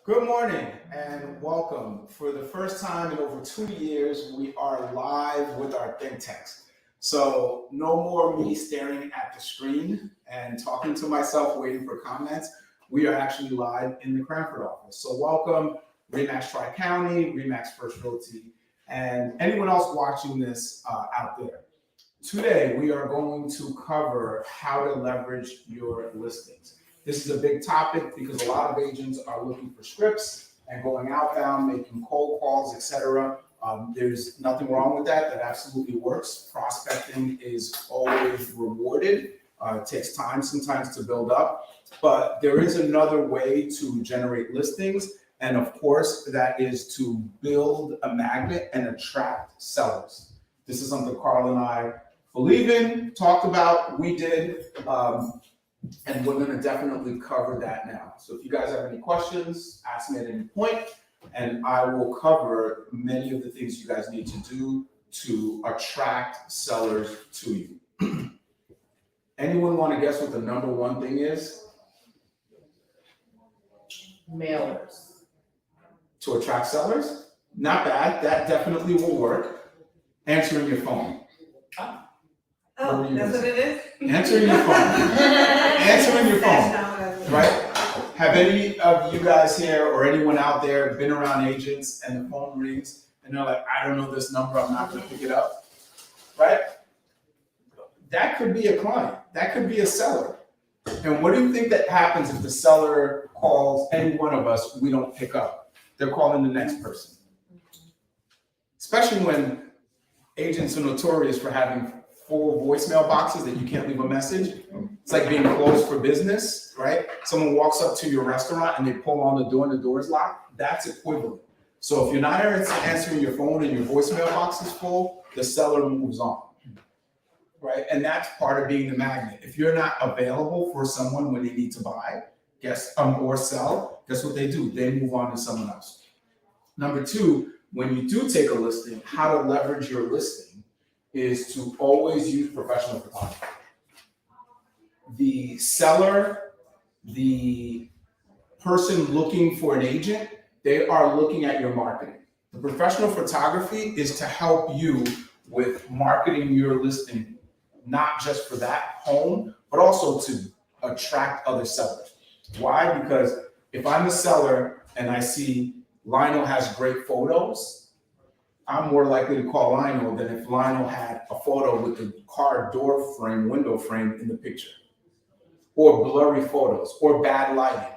Good morning and welcome. For the first time in over 2 years, we are live with our think tanks. So no more me staring at the screen and talking to myself, waiting for comments. We are actually live in the Cranford office. So welcome, RE/MAX Tri-County, RE/MAX First Realty, and anyone else watching this out there. Today, we are going to cover how to leverage your listings. This is a big topic because a lot of agents are looking for scripts and going outbound, making cold calls, etc. There's nothing wrong with that. That absolutely works. Prospecting is always rewarded. It takes time sometimes to build up, but there is another way to generate listings. And of course, that is to build a magnet and attract sellers. This is something Carl and I believe in, talked about, we did. And we're going to definitely cover that now. So if you guys have any questions, ask me at any point, and I will cover many of the things you guys need to do to attract sellers to you. Anyone want to guess what the number one thing is? Mailers. To attract sellers? Not bad. That definitely will work. Answering your phone. Oh, that's what it is? Answering your phone. Answering your phone, right? Have any of you guys here or anyone out there been around agents and the phone rings and they're like, I don't know this number, I'm not gonna pick it up, right? That could be a client, that could be a seller. And what do you think that happens if the seller calls any one of us, we don't pick up? They're calling the next person. Especially when agents are notorious for having full voicemail boxes that you can't leave a message. It's like being closed for business, right? Someone walks up to your restaurant and they pull on the door and the door is locked. That's equivalent. So if you're not answering your phone and your voicemail box is full, the seller moves on, right? And that's part of being the magnet. If you're not available for someone when they need to buy, or sell, guess what they do? They move on to someone else. Number two, when you do take a listing, how to leverage your listing is to always use professional photography. The seller, the person looking for an agent, they are looking at your marketing. The professional photography is to help you with marketing your listing, not just for that home, but also to attract other sellers. Why? Because if I'm a seller and I see Lionel has great photos, I'm more likely to call Lionel than if Lionel had a photo with the car door frame, window frame in the picture, or blurry photos, or bad lighting.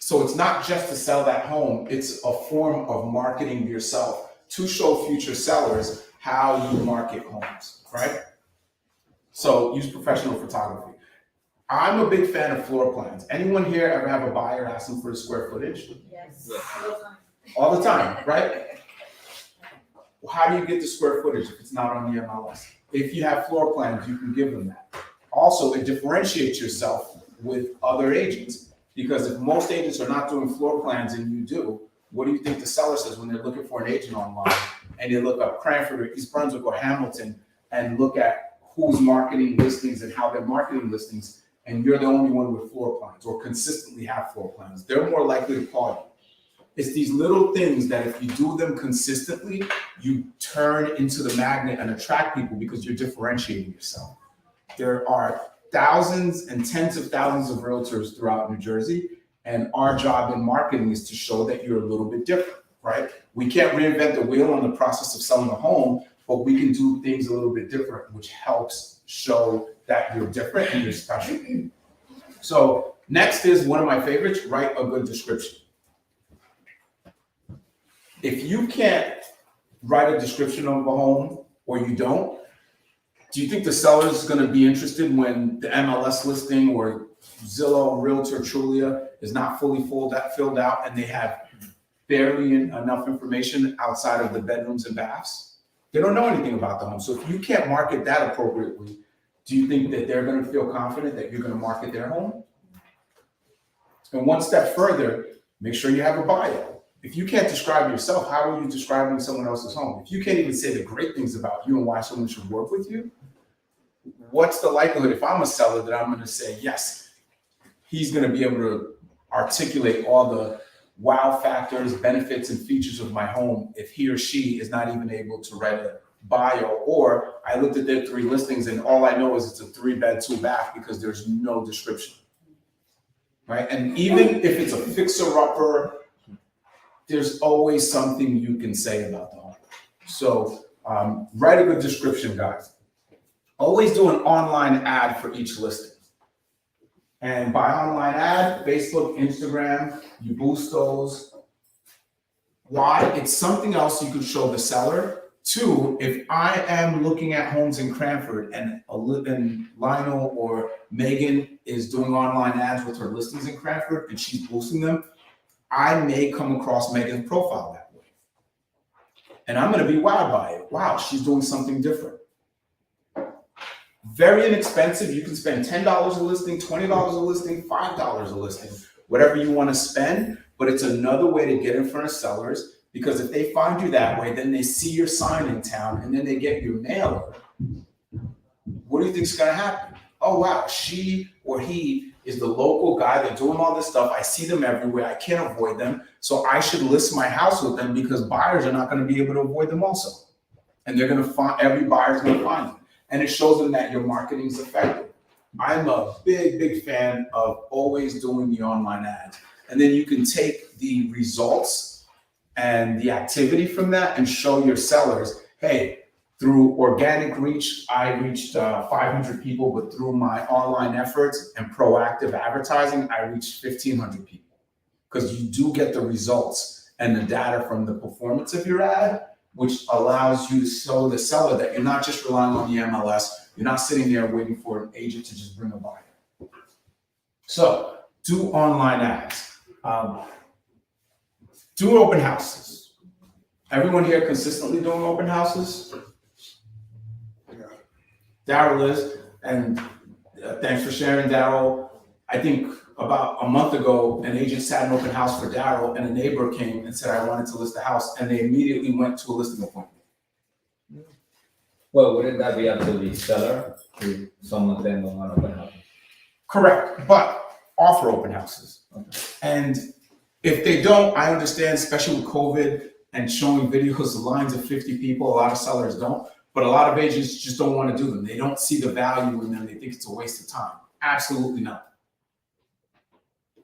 So it's not just to sell that home, it's a form of marketing yourself to show future sellers how you market homes, right? So use professional photography. I'm a big fan of floor plans. Anyone here ever have a buyer ask them for the square footage? Yes. All the time, right? How do you get the square footage if it's not on the MLS? If you have floor plans, you can give them that. Also, it differentiates yourself with other agents, because if most agents are not doing floor plans and you do, what do you think the seller says when they're looking for an agent online and they look up Cranford or East Brunswick or Hamilton and look at who's marketing listings and how they're marketing listings, and you're the only one with floor plans or consistently have floor plans? They're more likely to call you. It's these little things that if you do them consistently, you turn into the magnet and attract people because you're differentiating yourself. There are thousands and tens of thousands of realtors throughout New Jersey, and our job in marketing is to show that you're a little bit different, right? We can't reinvent the wheel on the process of selling a home, but we can do things a little bit different, which helps show that you're different and you're special. So next is one of my favorites, write a good description. If you can't write a description of a home, or you don't, do you think the seller is going to be interested when the MLS listing or Zillow, Realtor, Trulia is not fully filled out and they have barely enough information outside of the bedrooms and baths? They don't know anything about the home. So if you can't market that appropriately, do you think that they're going to feel confident that you're going to market their home? And one step further, make sure you have a bio. If you can't describe yourself, how are you describing someone else's home? If you can't even say the great things about you and why someone should work with you, what's the likelihood if I'm a seller that I'm going to say, yes, he's going to be able to articulate all the wow factors, benefits, and features of my home if he or she is not even able to write a bio, or I looked at their 3 listings and all I know is it's a 3-bed, 2-bath because there's no description, right? And even if it's a fixer-upper, there's always something you can say about the home. So write a good description, guys. Always do an online ad for each listing. And by online ad, Facebook, Instagram, you boost those. Why? It's something else you could show the seller. 2, if I am looking at homes in Cranford and Lionel or Megan is doing online ads with her listings in Cranford and she's boosting them, I may come across Megan's profile that way. And I'm going to be wowed by it. Wow, she's doing something different. Very inexpensive. You can spend $10 a listing, $20 a listing, $5 a listing, whatever you want to spend. But it's another way to get in front of sellers, because if they find you that way, then they see your sign in town and then they get your mailer. What do you think is going to happen? Oh, wow, she or he is the local guy. They're doing all this stuff. I see them everywhere. I can't avoid them. So I should list my house with them because buyers are not going to be able to avoid them also. And they're going to find, every buyer's going to find them. And it shows them that your marketing is effective. I'm a big fan of always doing the online ads. And then you can take the results and the activity from that and show your sellers, hey, through organic reach, I reached 500 people, but through my online efforts and proactive advertising, I reached 1,500 people. Because you do get the results and the data from the performance of your ad, which allows you to show the seller that you're not just relying on the MLS, you're not sitting there waiting for an agent to just bring a buyer. So do online ads. Do open houses. Everyone here consistently doing open houses? Daryl is, and thanks for sharing, Daryl. I think about a month ago, an agent sat an open house for Daryl, and a neighbor came and said, I wanted to list a house, and they immediately went to a listing appointment. Well, wouldn't that be up to the seller to some of them don't want open house? Correct, but offer open houses. Okay. And if they don't, I understand, especially with COVID and showing videos of lines of 50 people, a lot of sellers don't, but a lot of agents just don't want to do them. They don't see the value in them. They think it's a waste of time. Absolutely not.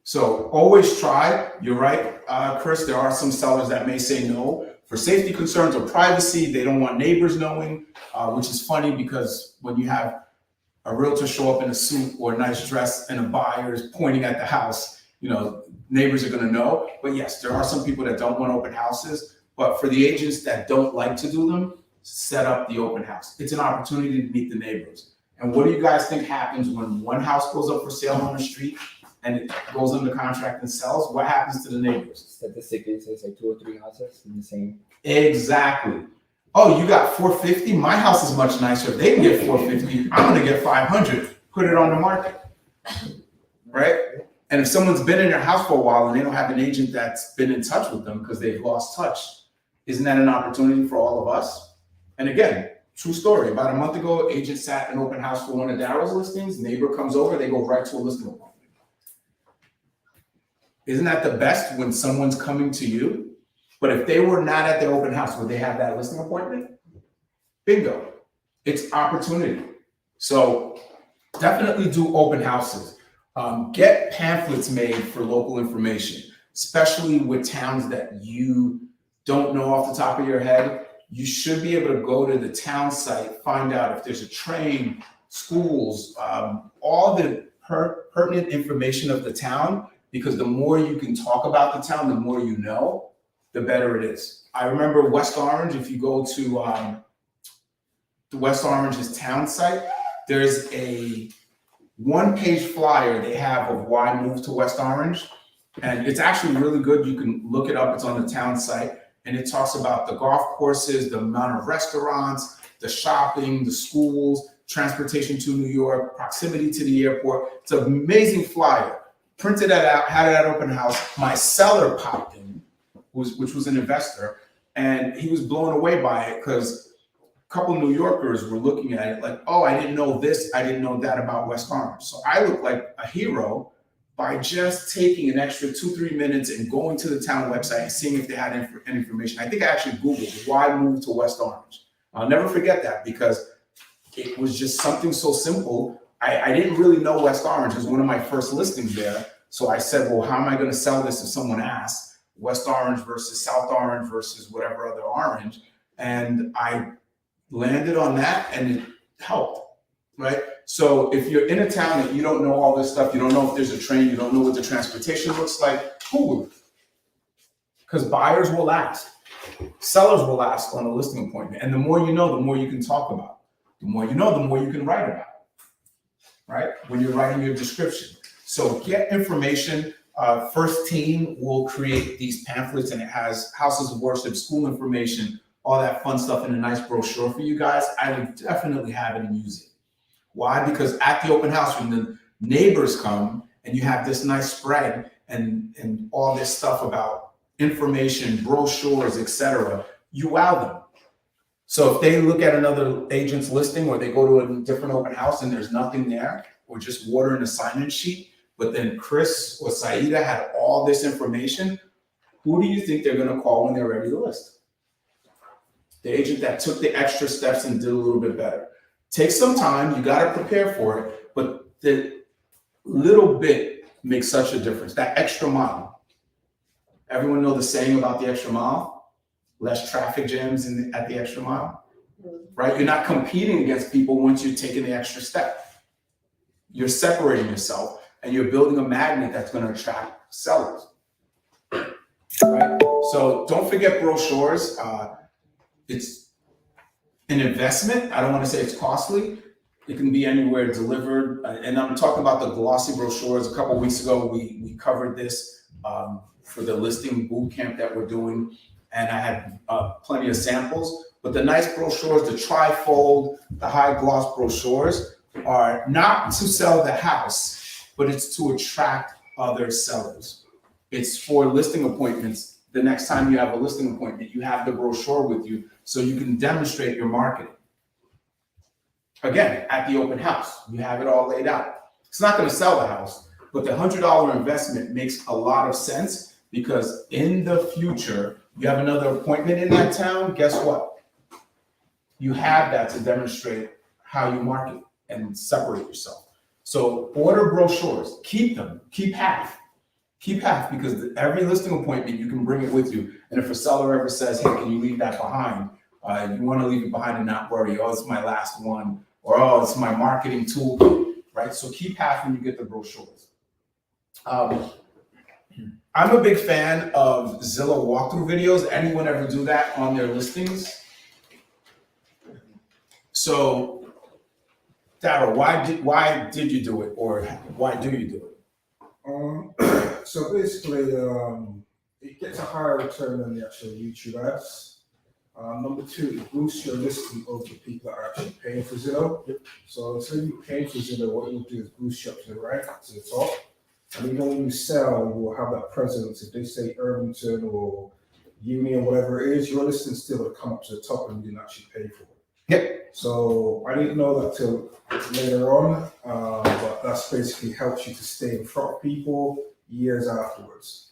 So always try. You're right, Chris, there are some sellers that may say no for safety concerns or privacy. They don't want neighbors knowing, which is funny because when you have a realtor show up in a suit or a nice dress and a buyer is pointing at the house, you know, neighbors are going to know. But yes, there are some people that don't want open houses, but for the agents that don't like to do them, set up the open house. It's an opportunity to meet the neighbors. And what do you guys think happens when one house goes up for sale on the street and it goes under contract and sells? What happens to the neighbors? Statistically, it says like 2 or 3 houses in the same. Exactly. Oh, you got 450? My house is much nicer. If they can get 450, I'm going to get 500. Put it on the market. Right? And if someone's been in their house for a while and they don't have an agent that's been in touch with them because they've lost touch, isn't that an opportunity for all of us? And again, true story. About a month ago, agent sat an open house for one of Daryl's listings. Neighbor comes over, they go right to a listing appointment. Isn't that the best when someone's coming to you? But if they were not at their open house, would they have that listing appointment? Bingo. It's opportunity. So definitely do open houses. Get pamphlets made for local information, especially with towns that you don't know off the top of your head. You should be able to go to the town site, find out if there's a train, schools, all the pertinent information of the town, because the more you can talk about the town, the more you know, the better it is. I remember West Orange, if you go to the West Orange's town site, there's a one-page flyer they have of why move to West Orange. And it's actually really good. You can look it up. It's on the town site. And it talks about the golf courses, the amount of restaurants, the shopping, the schools, transportation to New York, proximity to the airport. It's an amazing flyer. Printed that out, had it at open house. My seller popped in, which was an investor, and he was blown away by it because a couple New Yorkers were looking at it like, oh, I didn't know this, I didn't know that about West Orange. So I look like a hero by just taking an extra 2-3 minutes and going to the town website and seeing if they had any information. I think I actually Googled why move to West Orange. I'll never forget that because it was just something so simple. I didn't really know West Orange. It was one of my first listings there. So I said, well, how am I going to sell this if someone asks? West Orange versus South Orange versus whatever other orange. And I landed on that and it helped, right? So if you're in a town that you don't know all this stuff, you don't know if there's a train, you don't know what the transportation looks like, Google it. Because buyers will ask. Sellers will ask on a listing appointment. And the more you know, the more you can talk about. The more you know, the more you can write about, right? When you're writing your description. So get information. First Team will create these pamphlets and it has houses of worship, school information, all that fun stuff in a nice brochure for you guys. I would definitely have it and use it. Why? Because at the open house, when the neighbors come and you have this nice spread and all this stuff about information, brochures, etc., you wow them. So if they look at another agent's listing or they go to a different open house and there's nothing there, or just water in a sign-in sheet, but then Chris or Saida had all this information, who do you think they're gonna call when they're ready to list? The agent that took the extra steps and did a little bit better. Take some time, you gotta prepare for it, but the little bit makes such a difference, that extra mile. Everyone know the saying about the extra mile? Less traffic jams at the extra mile, right? You're not competing against people once you've taken the extra step. You're separating yourself and you're building a magnet that's gonna attract sellers, right? So don't forget brochures. It's an investment. I don't want to say it's costly. It can be anywhere delivered. And I'm talking about the glossy brochures. A couple of weeks ago, we covered this for the listing boot camp that we're doing. And I had plenty of samples. But the nice brochures, the trifold, the high gloss brochures are not to sell the house, but it's to attract other sellers. It's for listing appointments. The next time you have a listing appointment, you have the brochure with you so you can demonstrate your marketing. Again, at the open house, you have it all laid out. It's not going to sell the house, but the $100 investment makes a lot of sense because in the future, you have another appointment in that town, guess what? You have that to demonstrate how you market and separate yourself. So order brochures, keep them, keep half. Keep half because every listing appointment, you can bring it with you. And if a seller ever says, hey, can you leave that behind? You want to leave it behind and not worry. Oh, it's my last one. Or, oh, it's my marketing tool, right? So keep half when you get the brochures. I'm a big fan of Zillow walkthrough videos. Anyone ever do that on their listings? So, Darryl, why did you do it? Or why do you do it? So basically, it gets a higher return than the actual YouTube ads. Number two, it boosts your listing over the people that are actually paying for Zillow. Yep. So instead of you paying for Zillow, what you'll do is boost you up to the rank, to the top. And even when you sell, you will have that presence. If they say Irvington or Union, whatever it is, your listing still will come up to the top and you didn't actually pay for it. Yep. So I didn't know that till later on, but that's basically helps you to stay in front of people years afterwards.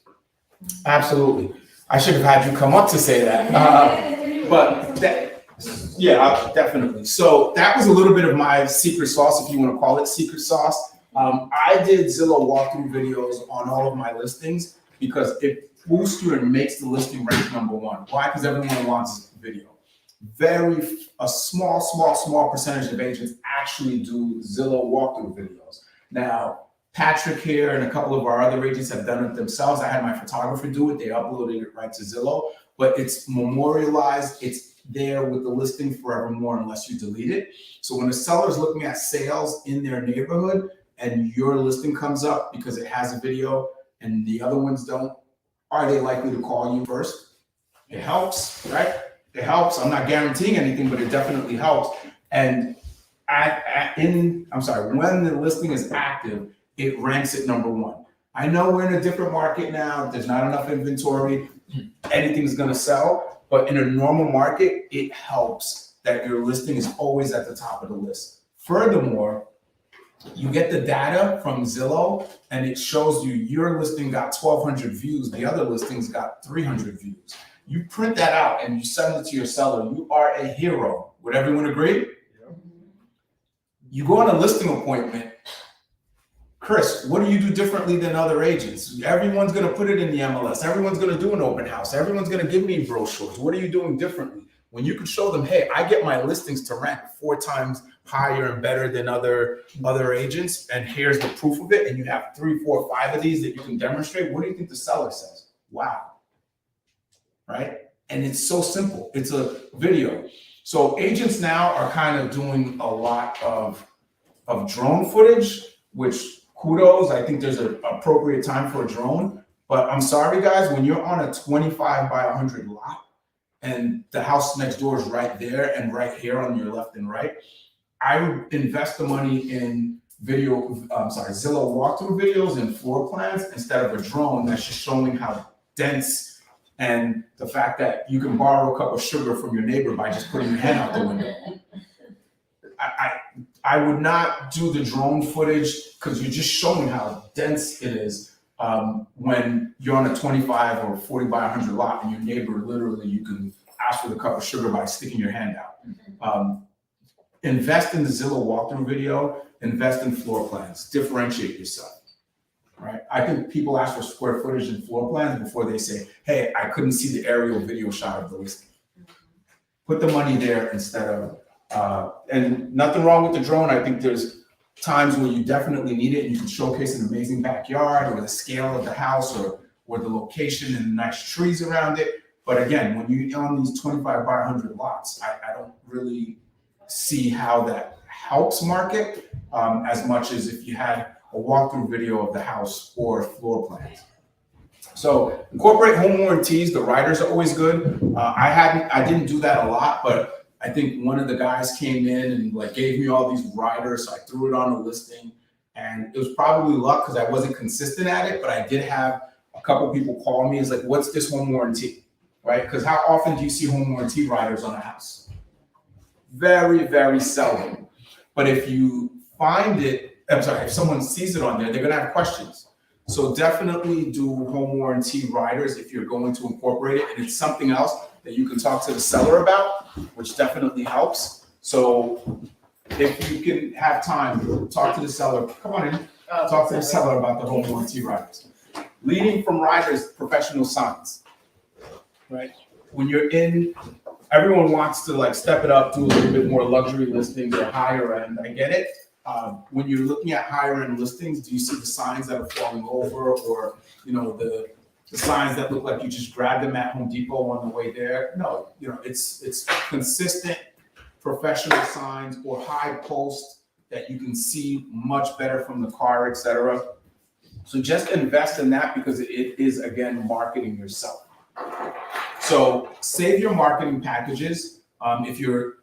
Absolutely. I should have had you come up to say that. But that, yeah, definitely. So that was a little bit of my secret sauce, if you want to call it secret sauce. I did Zillow walkthrough videos on all of my listings because it boosts you and makes the listing rank #1. Why? Because everyone wants video. A small percentage of agents actually do Zillow walkthrough videos. Now, Patrick here and a couple of our other agents have done it themselves. I had my photographer do it. They uploaded it right to Zillow, but it's memorialized. It's there with the listing forevermore unless you delete it. So when a seller's looking at sales in their neighborhood and your listing comes up because it has a video and the other ones don't, are they likely to call you first? It helps, right? It helps. I'm not guaranteeing anything, but it definitely helps. And when the listing is active, it ranks at #1. I know we're in a different market now. There's not enough inventory. Anything's going to sell. But in a normal market, it helps that your listing is always at the top of the list. Furthermore, You get the data from Zillow and it shows you your listing got 1,200 views, the other listings got 300 views. You print that out and you send it to your seller. You are a hero. Would everyone agree? You go on a listing appointment. Chris, what do you do differently than other agents? Everyone's going to put it in the MLS. Everyone's going to do an open house. Everyone's going to give me brochures. What are you doing differently? When you can show them, hey, I get my listings to rent 4 times higher and better than other agents, and here's the proof of it, and you have 3, 4, 5 of these that you can demonstrate, what do you think the seller says? Wow. Right? And it's so simple. It's a video. So agents now are kind of doing a lot of drone footage, which kudos. I think there's an appropriate time for a drone. But I'm sorry, guys, when you're on a 25 by 100 lot and the house next door is right there and right here on your left and right, I would invest the money in Zillow walkthrough videos and floor plans instead of a drone that's just showing how dense and the fact that you can borrow a cup of sugar from your neighbor by just putting your hand out the window. I would not do the drone footage because you're just showing how dense it is when you're on a 25 or 40 by 100 lot and your neighbor literally you can ask for the cup of sugar by sticking your hand out. Invest in the Zillow walkthrough video, invest in floor plans, differentiate yourself. Right? I think people ask for square footage and floor plans before they say, hey, I couldn't see the aerial video shot of the listing. Put the money there instead of, and nothing wrong with the drone. I think there's times where you definitely need it and you can showcase an amazing backyard or the scale of the house or the location and the nice trees around it. But again, when you're on these 25 by 100 lots, I don't really see how that helps market as much as if you had a walkthrough video of the house or floor plans. So incorporate home warranties. The riders are always good. I didn't do that a lot, but I think one of the guys came in and like gave me all these riders. So I threw it on a listing, and it was probably luck because I wasn't consistent at it, but I did have a couple people call me. It's like, what's this home warranty, right? Because how often do you see home warranty riders on a house? Very, very seldom. But if you find it, if someone sees it on there, they're gonna have questions. So definitely do home warranty riders if you're going to incorporate it, and it's something else that you can talk to the seller about, which definitely helps. So if you can have time, talk to the seller, come on in, talk to the seller about the home warranty riders. Leading from riders, professional signs, right? When you're in, everyone wants to like step it up, do a little bit more luxury listings or higher end, I get it. When you're looking at higher end listings, do you see the signs that are falling over, or the signs that look like you just grabbed them at Home Depot on the way there? No, it's consistent professional signs or high post that you can see much better from the car, etc. So just invest in that because it is, again, marketing yourself. So save your marketing packages. If you're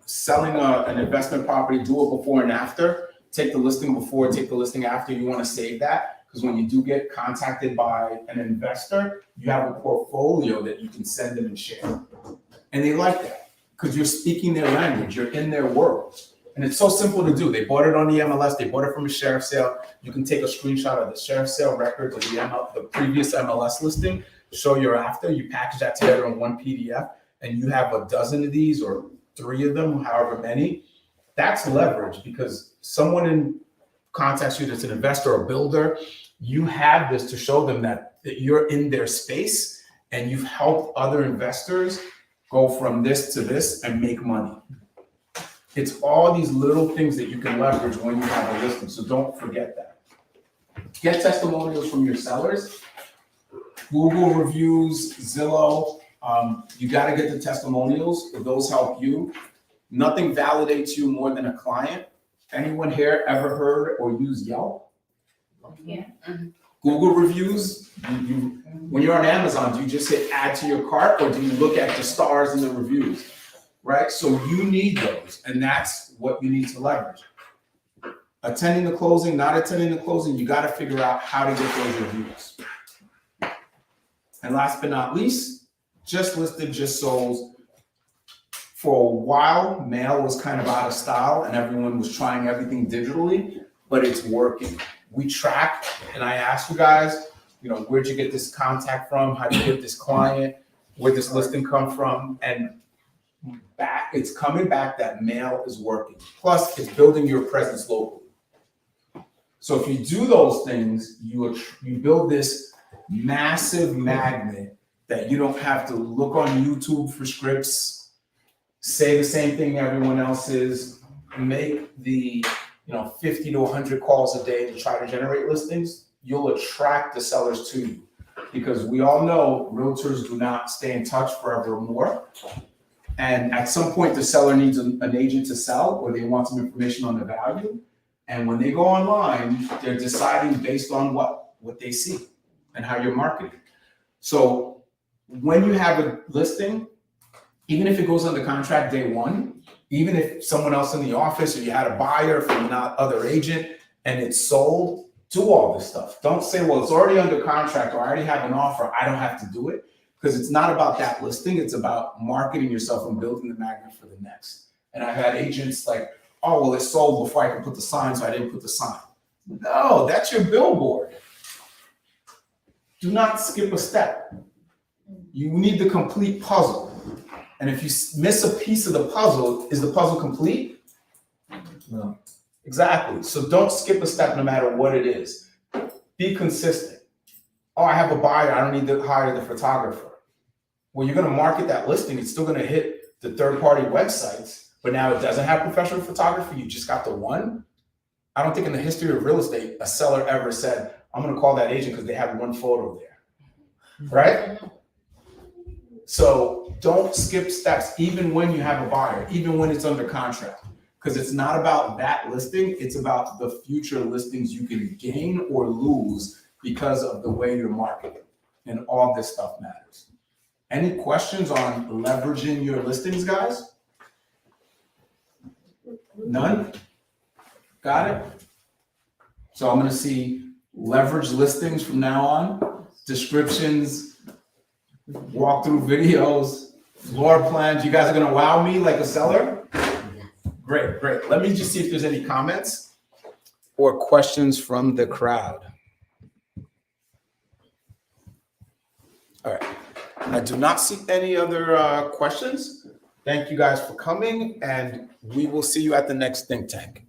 selling an investment property, do it before and after. Take the listing before, take the listing after. You want to save that because when you do get contacted by an investor, you have a portfolio that you can send them and share. And they like that because you're speaking their language, you're in their world. And it's so simple to do. They bought it on the MLS, they bought it from a sheriff sale. You can take a screenshot of the sheriff sale records of the previous MLS listing, show your after, you package that together in one PDF, and you have a dozen of these or 3 of them, however many. That's leverage because someone contacts you that's an investor or builder. You have this to show them that you're in their space and you've helped other investors go from this to this and make money. It's all these little things that you can leverage when you have a listing. So don't forget that. Get testimonials from your sellers. Google reviews, Zillow. You got to get the testimonials. Those help you. Nothing validates you more than a client. Anyone here ever heard or used Yelp? Yeah. Google reviews. When you're on Amazon, do you just hit add to your cart, or do you look at the stars and the reviews? Right? So you need those, and that's what you need to leverage. Attending the closing, not attending the closing, you got to figure out how to get those reviews. And last but not least, just listed, just sold. For a while, mail was kind of out of style and everyone was trying everything digitally. but it's working. We track, and I asked you guys, you know, where'd you get this contact from? How'd you get this client? Where'd this listing come from? And back, it's coming back that mail is working. Plus, it's building your presence locally. So if you do those things, you build this massive magnet that you don't have to look on YouTube for scripts, say the same thing everyone else is, make the 50 to 100 calls a day to try to generate listings. You'll attract the sellers to you, because we all know realtors do not stay in touch forevermore. And at some point, the seller needs an agent to sell, or they want some information on the value. And when they go online, they're deciding based on what they see and how you're marketing. So when you have a listing, even if it goes under contract day one, even if someone else in the office or you had a buyer from another other agent and it's sold, do all this stuff. Don't say, well, it's already under contract or I already have an offer, I don't have to do it. Because it's not about that listing, it's about marketing yourself and building the magnet for the next. And I've had agents like, oh, well, it sold before I could put the sign, so I didn't put the sign. No, that's your billboard. Do not skip a step. You need the complete puzzle. And if you miss a piece of the puzzle, is the puzzle complete? No. Exactly. So don't skip a step no matter what it is. Be consistent. Oh, I have a buyer, I don't need to hire the photographer. Well, you're gonna market that listing, it's still gonna hit the third-party websites, but now it doesn't have professional photography, you just got the one. I don't think in the history of real estate, a seller ever said, I'm gonna call that agent because they have one photo there, right? So don't skip steps, even when you have a buyer, even when it's under contract, because it's not about that listing, it's about the future listings you can gain or lose because of the way you're marketing, and all this stuff matters. Any questions on leveraging your listings, guys? None? Got it? So I'm gonna see leverage listings from now on, descriptions, walkthrough videos, floor plans. You guys are gonna wow me like a seller? Great, great. Let me just see if there's any comments or questions from the crowd. All right, I do not see any other questions. Thank you guys for coming, and we will see you at the next Think Tank.